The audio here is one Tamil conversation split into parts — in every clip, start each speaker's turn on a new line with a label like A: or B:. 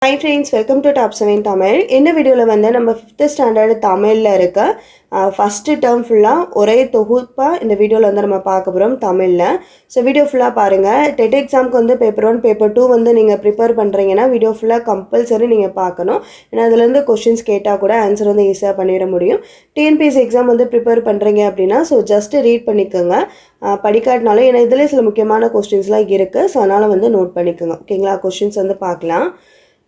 A: Hi friends, welcome to Top 7 Tamil. இந்த வீடியோவில் வந்து நம்ம 5th ஸ்டாண்டர்ட் தமிழில் இருக்க ஃபஸ்ட்டு டேர்ம் ஃபுல்லாக ஒரே தொகுப்பாக இந்த வீடியோவில் வந்து நம்ம பார்க்க போகிறோம் தமிழில். ஸோ வீடியோ ஃபுல்லாக பாருங்கள். டெட் எக்ஸாமுக்கு வந்து பேப்பர் 1 பேப்பர் 2 வந்து நீங்கள் ப்ரிப்பேர் பண்ணுறீங்கன்னா வீடியோ ஃபுல்லாக கம்பல்சரி நீங்கள் பார்க்கணும். ஏன்னா அதுலேருந்து கொஷின்ஸ் கேட்டால் கூட ஆன்சர் வந்து ஈஸியாக பண்ணிட முடியும். டிஎன்பிஎஸ்சி எக்ஸாம் வந்து ப்ரிப்பேர் பண்ணுறீங்க அப்படின்னா ஸோ ஜஸ்ட்டு ரீட் பண்ணிக்கோங்க, படிக்காட்டினாலும். ஏன்னா இதில் சில முக்கியமான கொஸ்டின்ஸ்லாம் இருக்குது, ஸோ அதனால் வந்து நோட் பண்ணிக்கோங்க. ஓகேங்களா? கொஷின்ஸ் வந்து பார்க்கலாம்.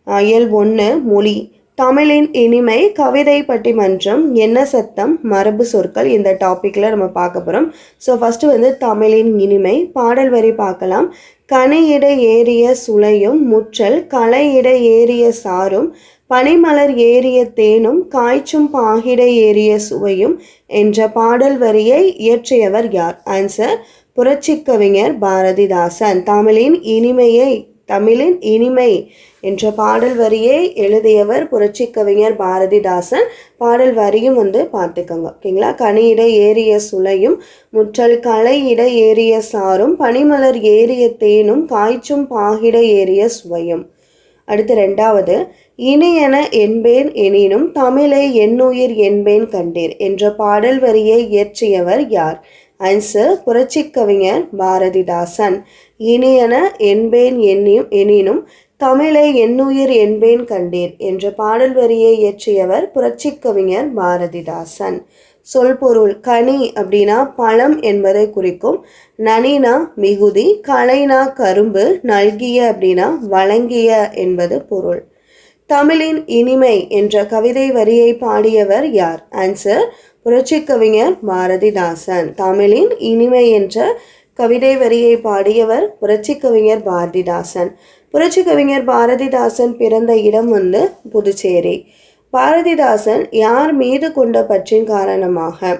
A: இயல் 1 மொழி. தமிழின் இனிமை, கவிதை பட்டிமன்றம், என்ன சத்தம், மரபு சொற்கள், இந்த டாப்பிக்கில் நம்ம பார்க்க போகிறோம். ஸோ ஃபஸ்ட்டு வந்து தமிழின் இனிமை. பாடல் வரி பார்க்கலாம். கனியிட ஏறிய சுளையும் முற்றல் களையிட ஏறிய சாரும் பனிமலர் ஏறிய தேனும் காய்ச்சும் பாகிட ஏறிய சுவையும் என்ற பாடல் வரியை இயற்றியவர் யார்? ஆன்சர் புரட்சிக்கவிஞர் பாரதிதாசன். தமிழின் இனிமை என்ற பாடல் வரியை எழுதியவர் புரட்சிக்கவிஞர் பாரதிதாசன். பாடல் வரியும் வந்து பார்த்துக்கோங்க. ஓகேங்களா? கனியிட ஏறிய சுளையும் முற்றல் களையிட ஏறிய சாரும் பனிமலர் ஏறிய தேனும் காய்ச்சும் பாகிட ஏறிய சுவையும். அடுத்து ரெண்டாவது, இனியென என்பேன் எனினும் தமிழை என்னுயிர் என்பேன் கண்டீர் என்ற பாடல் வரியை இயற்றியவர் யார்? ஆன்சர் புரட்சிக்கவிஞர் பாரதிதாசன். இனியென என்பேன் எனினும் தமிழை என்னுயிர் என்பேன் கண்டீர் என்ற பாடல் வரியை இயற்றியவர் புரட்சிக்கவிஞர் பாரதிதாசன். சொல் பொருள். கனி அப்படின்னா பழம் என்பதை குறிக்கும். நனினா மிகுதி, களைனா கரும்பு, நல்கிய அப்படின்னா வழங்கிய என்பது பொருள். தமிழின் இனிமை என்ற கவிதை வரியை பாடியவர் யார்? ஆன்சர் புரட்சிக்கவிஞர் பாரதிதாசன். தமிழின் இனிமை என்ற கவிதை வரியை பாடியவர் புரட்சிக்கவிஞர் பாரதிதாசன். புரட்சிக்கவிஞர் பாரதிதாசன் பிறந்த இடம் வந்து புதுச்சேரி. பாரதிதாசன் யார் மீது கொண்ட பற்றின் காரணமாக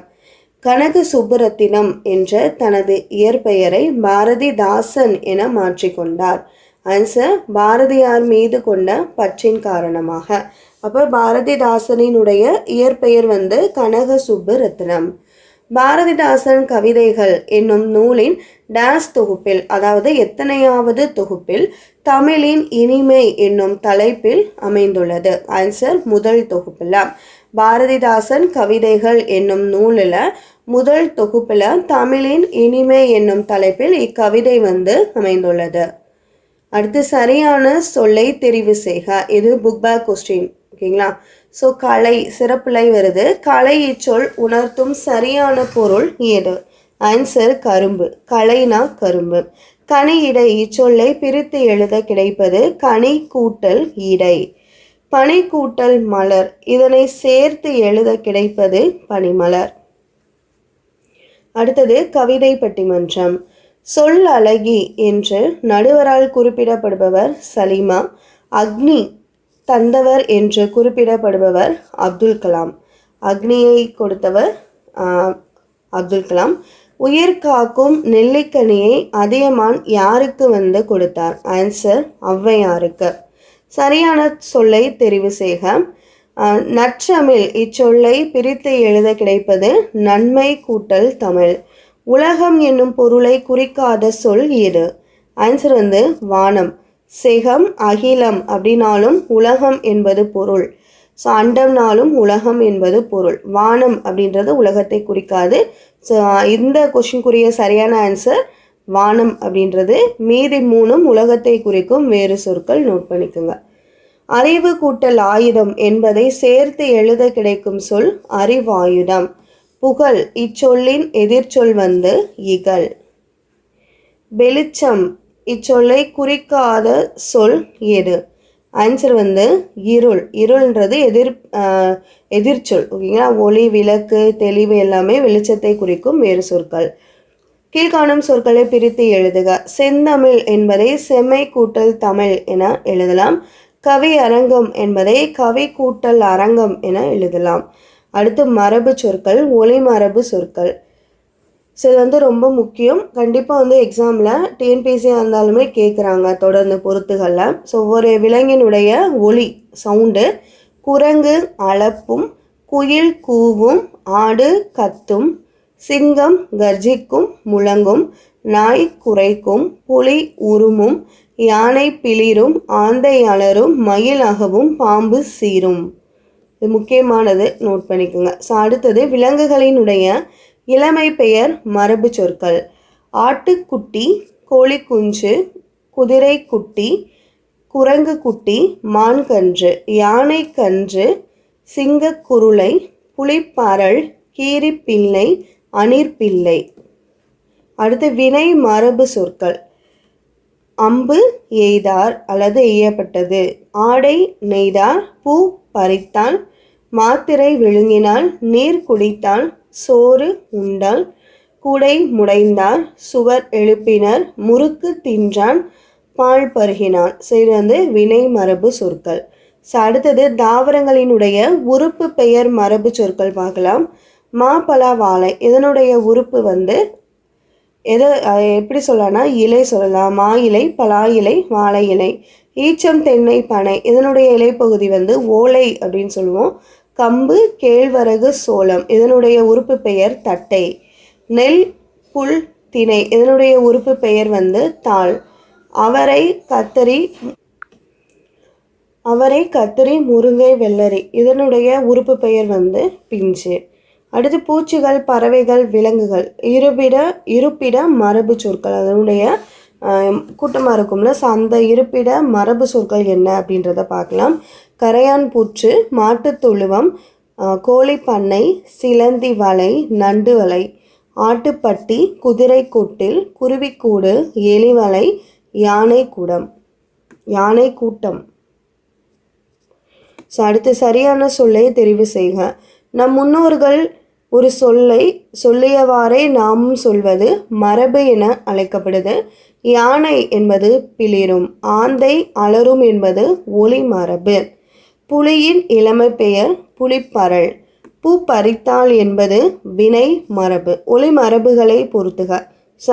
A: கனக சுப்புரத்தினம் என்ற தனது இயற்பெயரை பாரதிதாசன் என மாற்றிக்கொண்டார்? ஆன்சர் பாரதியார் மீது கொண்ட பற்றின் காரணமாக. அப்போ பாரதிதாசனினுடைய இயற்பெயர் வந்து கனக சுப்புரத்தினம். பாரதிதாசன் கவிதைகள் என்னும் நூலின் டேஸ் தொகுப்பில், அதாவது எத்தனையாவது தொகுப்பில் தமிழின் இனிமை என்னும் தலைப்பில் அமைந்துள்ளது? ஆன்சர் முதல் தொகுப்பில். பாரதிதாசன் கவிதைகள் என்னும் நூலில் முதல் தொகுப்பில் தமிழின் இனிமை என்னும் தலைப்பில் இக்கவிதை வந்து அமைந்துள்ளது. அடுத்து சரியான சொல்லை தெரிவு செய்க. இது புக் பேக் கொஸ்டின். ஓகேங்களா? ஸோ கலை சிறப்பிலை வருது. கலை இச்சொல் உணர்த்தும் சரியான பொருள் ஏது? ஆன்சர் கரும்பு. கலைனா கரும்பு. கனி இடை இச்சொல்லை பிரித்து எழுத கிடைப்பது கனி கூட்டல் இடை. பனி கூட்டல் மலர், இதனை சேர்த்து எழுத கிடைப்பது பனிமலர். அடுத்தது கவிதை பட்டிமன்றம். சொல் அழகி என்று நடுவரால் குறிப்பிடப்படுபவர் சலீமா. அக்னி தந்தவர் என்று குறிப்பிடப்படுபவர் அப்துல் கலாம். அக்னியை கொடுத்தவர் அப்துல் கலாம். உயிர் காக்கும் நெல்லிக்கனியை அதியமான் யாருக்கு வந்து கொடுத்தார்? ஆன்சர் ஔவையாருக்கு. சரியான சொல்லை தெரிவு செய்க. நற்றமிழ் இச்சொல்லை பிரித்து எழுத கிடைப்பது நன்மை கூட்டல் தமிழ். உலகம் என்னும் பொருளை குறிக்காத சொல் எது? ஆன்சர் வந்து வானம். செகம் அகிலம் அப்படின்னாலும் உலகம் என்பது பொருள். ஸோ அண்டம்னாலும் உலகம் என்பது பொருள். வானம் அப்படின்றது உலகத்தை குறிக்காது. ஸோ இந்த கொஷினுக்குரிய சரியான ஆன்சர் வானம் அப்படின்றது. மீதி 3 உலகத்தை குறிக்கும் வேறு சொற்கள். நோட் பண்ணிக்கோங்க. அறிவு கூட்டல் ஆயுதம் என்பதை சேர்த்து எழுத கிடைக்கும் சொல் அறிவாயுதம். புகழ் இச்சொல்லின் எதிர்ச்சொல் வந்து இகழ். வெளிச்சம் இச்சொல்லை குறிக்காத சொல் எது? ஆன்சர் வந்து இருள். இருள்ன்றது எதிர்ச்சொல். ஓகேங்களா? ஒளி, விளக்கு, தெளிவு எல்லாமே வெளிச்சத்தை குறிக்கும் வேறு சொற்கள். கீழ்காணும் சொற்களை பிரித்து எழுதுக. செந்தமிழ் என்பதை செம்மை கூட்டல் தமிழ் என எழுதலாம். கவி அரங்கம் என்பதை கவி கூட்டல் அரங்கம் என எழுதலாம். அடுத்து மரபு சொற்கள், ஒளி மரபு சொற்கள். ஸோ இது வந்து ரொம்ப முக்கியம். கண்டிப்பாக வந்து எக்ஸாமில் டிஎன்பிஎஸ்சியாக இருந்தாலுமே கேட்குறாங்க தொடர்ந்து பொறுத்துகளில். ஸோ ஒரு விலங்கினுடைய ஒலி சவுண்டு. குரங்கு அளப்பும், குயில் கூவும், ஆடு கத்தும், சிங்கம் கர்ஜிக்கும் முழங்கும், நாய் குரைக்கும், புலி உருமும், யானை பிளிரும் ஆந்தை அலரும் மயிலாகவும் பாம்பு சீரும். இது முக்கியமானது, நோட் பண்ணிக்கோங்க. ஸோ அடுத்தது விலங்குகளினுடைய இளமை பெயர் மரபு சொற்கள். ஆட்டுக்குட்டி, கோழிக்குஞ்சு, குதிரை குட்டி, குரங்கு குட்டி, மான்கன்று, யானை கன்று, சிங்கக்குருளை, புலிப்பாரல், கீரிப்பிள்ளை, அணிற்பிள்ளை. அடுத்து வினை மரபு சொற்கள். அம்பு எய்தார் அல்லது எய்யப்பட்டது, ஆடை நெய்தார், பூ பறித்தால், மாத்திரை விழுங்கினாள், நீர் குடித்தாள், சோறு உண்டாள், கூடை முடைந்தார், சுவர் எழுப்பினர், முறுக்கு தின்றான், பால் பருகினான். ஸோ இது வினை மரபு சொற்கள். ஸோ அடுத்தது தாவரங்களினுடைய உறுப்பு பெயர் மரபு சொற்கள் பார்க்கலாம். மா பலா வாழை, இதனுடைய உறுப்பு எதை எப்படி சொல்லலாம்னா இலை சொல்லலாம். மா இலை, பலா இலை, வாழை இலை. ஈச்சம், தென்னை, பனை, இதனுடைய இலைப்பகுதி ஓலை அப்படின்னு சொல்லுவோம். கம்பு, கேழ்வரகு, சோளம், இதனுடைய உறுப்பு பெயர் தட்டை. நெல், புல், திணை, இதனுடைய உறுப்பு பெயர் தாள். அவரை, கத்தரி, முருங்கை, வெள்ளரி, இதனுடைய உறுப்பு பெயர் பிஞ்சு. அடுத்து பூச்சிகள், பறவைகள், விலங்குகள், இருப்பிட மரபு சொற்கள், அதனுடைய கூட்டமாக இருக்கும்ல. ஸோ அந்த இருப்பிட மரபு சொற்கள் என்ன அப்படின்றத பார்க்கலாம். கரையான் பூற்று, மாட்டுத்தொழுவம், கோழி பண்ணை, சிலந்தி வலை, நண்டு வலை, ஆட்டுப்பட்டி, குதிரை கொட்டில், குருவிக்கூடு, எலிவலை, யானை கூட்டம். ஸோ அடுத்து சரியான சொல்லை தெரிவு செய்க. நம் முன்னோர்கள் ஒரு சொல்லை சொல்லியவாறே நாமும் சொல்வது மரபு என அழைக்கப்படுது. யானை என்பது பிளிரும், ஆந்தை அலரும் என்பது ஒளி மரபு. புலியின் இளமை பெயர் புலிப்பரல். பூ பறித்தாள் என்பது வினை மரபு. ஒளி மரபுகளை பொறுத்துக. ஸோ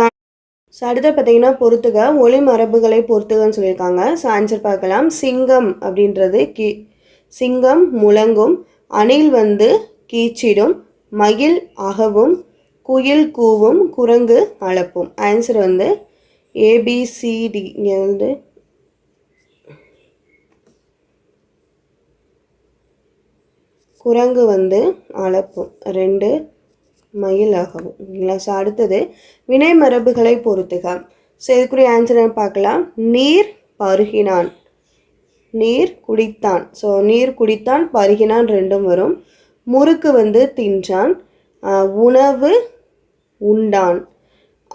A: அடுத்து பார்த்தீங்கன்னா பொறுத்துக, ஒளி மரபுகளை பொறுத்துகன்னு சொல்லியிருக்காங்க. ஸோ ஆன்சர் பார்க்கலாம். சிங்கம் அப்படின்றது சிங்கம் முழங்கும், அணில் கீச்சிடும், மயில் அகவும், குயில் கூவும், குரங்கு அளப்பும். Answer ABCD. இங்கே குரங்கு அளப்பும், 2 மயில் அகவும். ஸோ அடுத்தது வினை மரபுகளை பொறுத்துக. ஸோ இதுக்குரிய ஆன்சர் பார்க்கலாம். நீர் பருகினான், நீர் குடித்தான். ஸோ நீர் குடித்தான், பருகினான் ரெண்டும் வரும். முறுக்கு தின்றான், உணவு உண்டான்,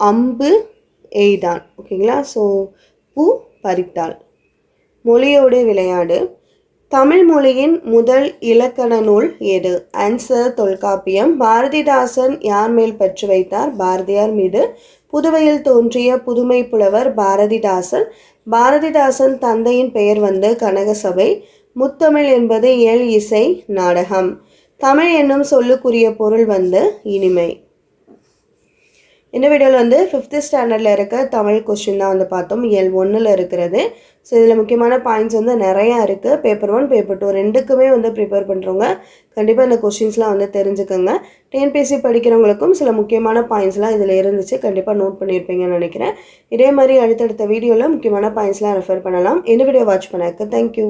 A: அம்பு எய்தான். ஓகேங்களா. ஸோ பூ பறித்தாள். மொழியோடு விளையாடு. தமிழ் மொழியின் முதல் இலக்கண நூல் எது? ஆன்சர் தொல்காப்பியம். பாரதிதாசன் யார் மேல் பற்று வைத்தார்? பாரதியார் மீது. புதுவையில் தோன்றிய புதுமை புலவர் பாரதிதாசன். பாரதிதாசன் தந்தையின் பெயர் கனகசபை. முத்தமிழ் என்பது இயல் இசை நாடகம். தமிழ் என்னும் சொல்லுக்குரிய பொருள் இனிமை. இந்த வீடியோவில் 5th ஸ்டாண்டர்டில் இருக்க தமிழ் கொஸ்டின் தான் பார்த்தோம். இயல் 1ல் இருக்கிறது. ஸோ இதில் முக்கியமான பாயிண்ட்ஸ் நிறையா இருக்குது. பேப்பர் 1, பேப்பர் 2 ரெண்டுக்குமே ப்ரிப்பேர் பண்ணுறவங்க கண்டிப்பாக இந்த கொஸ்டின்ஸ்லாம் தெரிஞ்சுக்கோங்க. டிஎன்பிஎஸ்சி படிக்கிறவங்களுக்கும் சில முக்கியமான பாயிண்ட்ஸ்லாம் இதில் இருந்துச்சு, கண்டிப்பாக நோட் பண்ணியிருப்பீங்கன்னு நினைக்கிறேன். இதே மாதிரி அடுத்தடுத்த வீடியோவில் முக்கியமான பாயிண்ட்ஸ்லாம் ரெஃபர் பண்ணலாம். இந்த வீடியோ வாட்ச் பண்ணதுக்கு தேங்க்யூ.